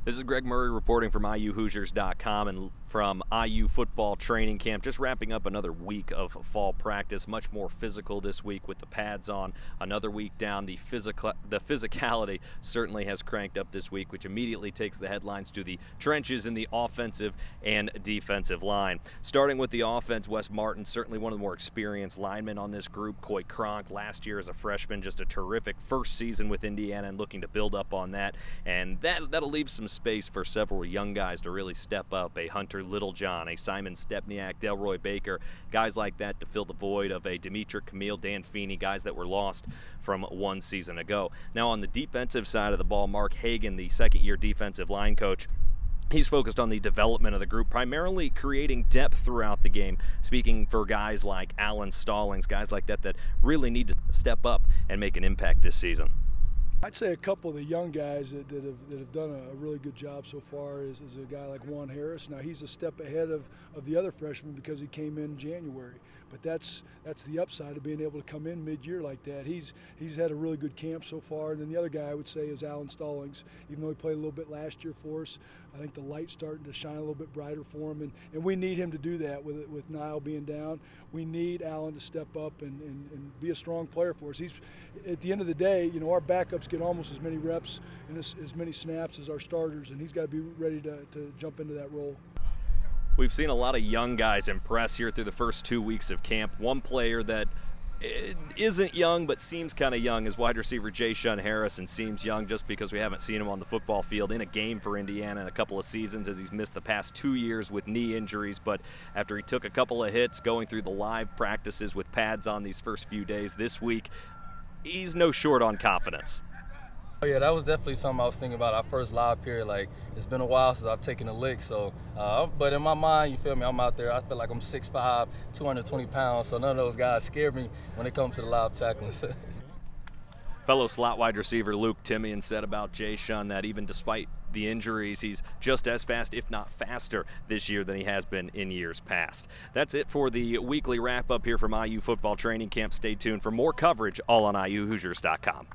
This is Greg Murray reporting from IUHoosiers.com and from IU football training camp. Just wrapping up another week of fall practice. Much more physical this week with the pads on. Another week down. The physicality certainly has cranked up this week, which immediately takes the headlines to the trenches in the offensive and defensive line. Starting with the offense, Wes Martin, certainly one of the more experienced linemen on this group. Coy Cronk, last year as a freshman, just a terrific first season with Indiana and looking to build up on that. And that'll leave some space for several young guys to really step up. A Hunter Littlejohn, a Simon Stepniak, Delroy Baker, guys like that to fill the void of a Demetric Camille, Dan Feeney, guys that were lost from one season ago. Now on the defensive side of the ball, Mark Hagan, the second-year defensive line coach, he's focused on the development of the group, primarily creating depth throughout the game, speaking for guys like Alan Stallings, guys like that really need to step up and make an impact this season. I'd say a couple of the young guys that have done a really good job so far is a guy like Juan Harris. Now he's a step ahead of the other freshmen because he came in January, but that's the upside of being able to come in mid-year like that. He's had a really good camp so far. And then the other guy I would say is Alan Stallings. Even though he played a little bit last year for us, I think the light's starting to shine a little bit brighter for him, and we need him to do that with Niall being down. We need Alan to step up and be a strong player for us. He's, at the end of the day, you know, our backups get almost as many reps and as many snaps as our starters, and he's got to be ready to jump into that role. We've seen a lot of young guys impress here through the first 2 weeks of camp. One player that isn't young but seems kind of young is wide receiver Jay-Shun Harris, and seems young just because we haven't seen him on the football field in a game for Indiana in a couple of seasons, as he's missed the past 2 years with knee injuries. But after he took a couple of hits going through the live practices with pads on these first few days this week, he's no short on confidence. Oh yeah, that was definitely something I was thinking about our first live period. Like, it's been a while since I've taken a lick, so but in my mind, you feel me, I'm out there, I feel like I'm 6'5", 220 pounds, so none of those guys scare me when it comes to the live tackling. Fellow slot wide receiver Luke Timian said about Jay-Shun that even despite the injuries, he's just as fast, if not faster, this year than he has been in years past. That's it for the weekly wrap-up here from IU football training camp. Stay tuned for more coverage all on IUHoosiers.com.